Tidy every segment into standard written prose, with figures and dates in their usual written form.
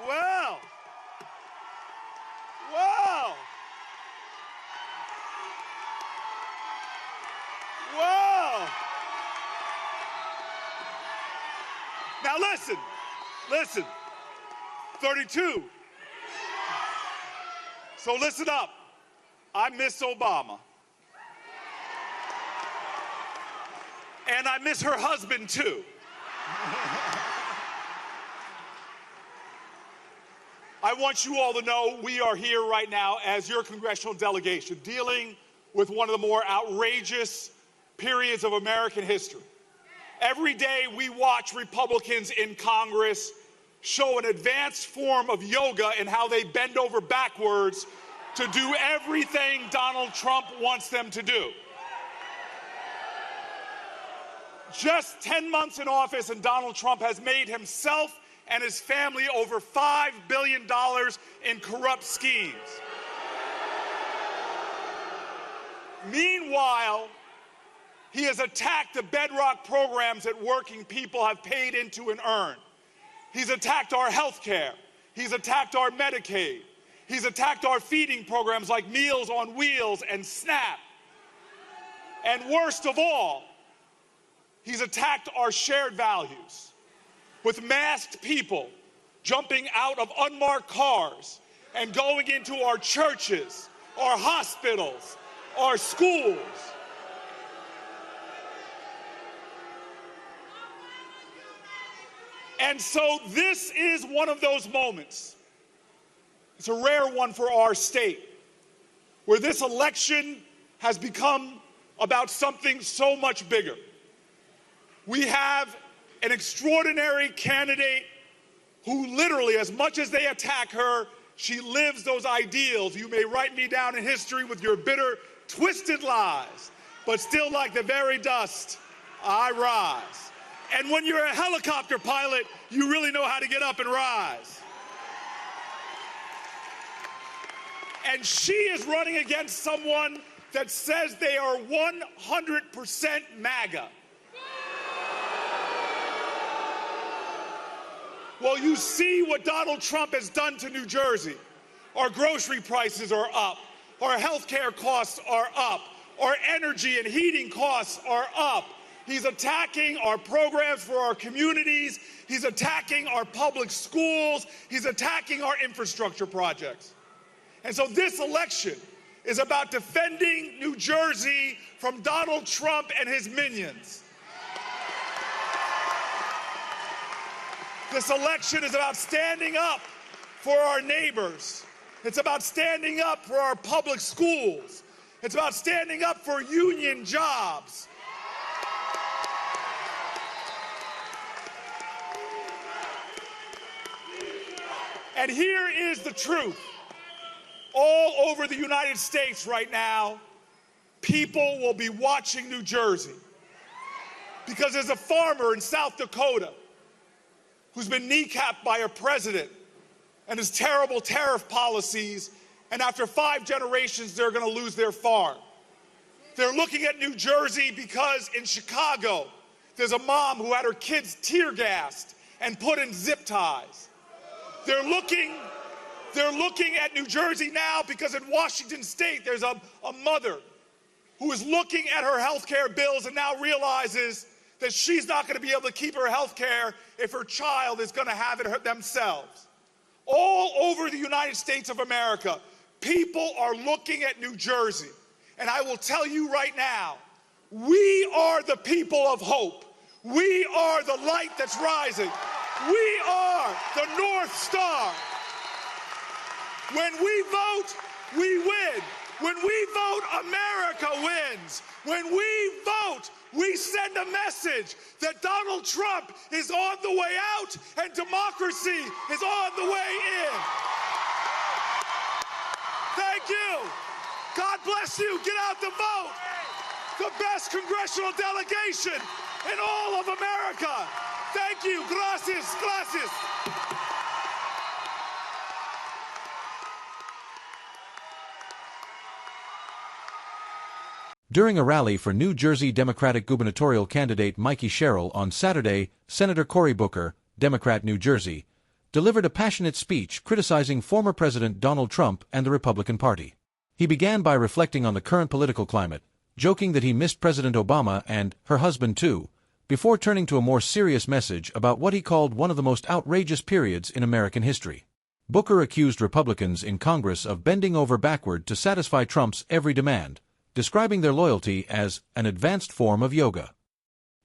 Well, well, well. Now listen, 32. So listen up. I miss Obama. And I miss her husband too. I want you all to know we are here right now as your congressional delegation dealing with one of the more outrageous periods of American history. Every day we watch Republicans in Congress show an advanced form of yoga in how they bend over backwards to do everything Donald Trump wants them to do. Just 10 months in office and Donald Trump has made himself and his family over $5 billion in corrupt schemes. Meanwhile, he has attacked the bedrock programs that working people have paid into and earned. He's attacked our health care. He's attacked our Medicaid. He's attacked our feeding programs like Meals on Wheels and SNAP. And worst of all, he's attacked our shared values with masked people jumping out of unmarked cars and going into our churches, our hospitals, our schools. And so this is one of those moments. It's a rare one for our state, where this election has become about something so much bigger. We have an extraordinary candidate who literally, as much as they attack her, she lives those ideals. You may write me down in history with your bitter, twisted lies, but still like the very dust, I rise. And when you're a helicopter pilot, you really know how to get up and rise. And she is running against someone that says they are 100% MAGA. Well, you see what Donald Trump has done to New Jersey. Our grocery prices are up. Our health care costs are up. Our energy and heating costs are up. He's attacking our programs for our communities. He's attacking our public schools. He's attacking our infrastructure projects. And so this election is about defending New Jersey from Donald Trump and his minions. This election is about standing up for our neighbors. It's about standing up for our public schools. It's about standing up for union jobs. And here is the truth. All over the United States right now, people will be watching New Jersey. Because there's a farmer in South Dakota who's been kneecapped by a president and his terrible tariff policies, and after 5 generations, they're going to lose their farm. They're looking at New Jersey because in Chicago, there's a mom who had her kids tear gassed and put in zip ties. They're looking at New Jersey now because in Washington State, there's a mother who is looking at her health care bills and now realizes that she's not going to be able to keep her health care if her child is going to have it themselves. All over the United States of America, people are looking at New Jersey. And I will tell you right now, we are the people of hope. We are the light that's rising. We are the North Star. When we vote, we win. When we vote, America wins. When we vote, we send a message that Donald Trump is on the way out and democracy is on the way in. Thank you. God bless you. Get out the vote. The best congressional delegation in all of America. Thank you. Gracias. Gracias. During a rally for New Jersey Democratic gubernatorial candidate Mikie Sherrill on Saturday, Senator Cory Booker, Democrat New Jersey, delivered a passionate speech criticizing former President Donald Trump and the Republican Party. He began by reflecting on the current political climate, joking that he missed President Obama and her husband too, before turning to a more serious message about what he called one of the most outrageous periods in American history. Booker accused Republicans in Congress of bending over backward to satisfy Trump's every demand, describing their loyalty as an advanced form of yoga.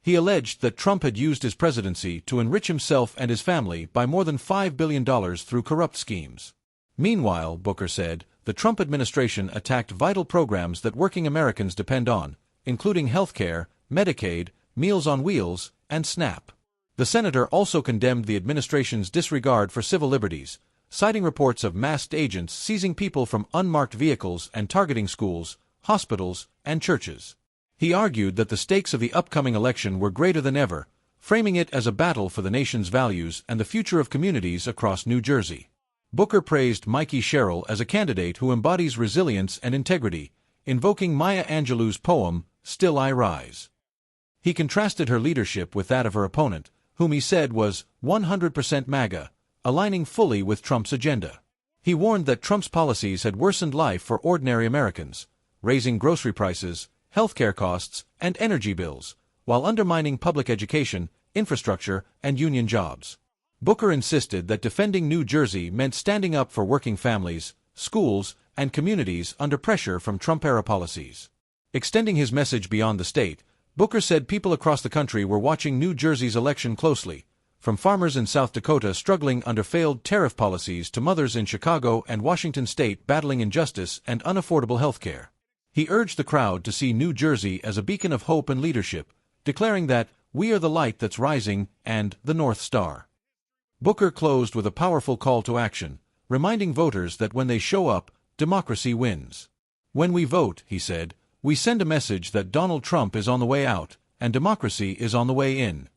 He alleged that Trump had used his presidency to enrich himself and his family by more than $5 billion through corrupt schemes. Meanwhile, Booker said, the Trump administration attacked vital programs that working Americans depend on, including health care, Medicaid, Meals on Wheels, and SNAP. The senator also condemned the administration's disregard for civil liberties, citing reports of masked agents seizing people from unmarked vehicles and targeting schools, hospitals, and churches. He argued that the stakes of the upcoming election were greater than ever, framing it as a battle for the nation's values and the future of communities across New Jersey. Booker praised Mikie Sherrill as a candidate who embodies resilience and integrity, invoking Maya Angelou's poem, Still I Rise. He contrasted her leadership with that of her opponent, whom he said was 100% MAGA, aligning fully with Trump's agenda. He warned that Trump's policies had worsened life for ordinary Americans, raising grocery prices, healthcare costs, and energy bills, while undermining public education, infrastructure, and union jobs. Booker insisted that defending New Jersey meant standing up for working families, schools, and communities under pressure from Trump-era policies. Extending his message beyond the state, Booker said people across the country were watching New Jersey's election closely, from farmers in South Dakota struggling under failed tariff policies to mothers in Chicago and Washington state battling injustice and unaffordable health care. He urged the crowd to see New Jersey as a beacon of hope and leadership, declaring that, "We are the light that's rising and the North Star." Booker closed with a powerful call to action, reminding voters that when they show up, democracy wins. "When we vote," he said, "we send a message that Donald Trump is on the way out, and democracy is on the way in."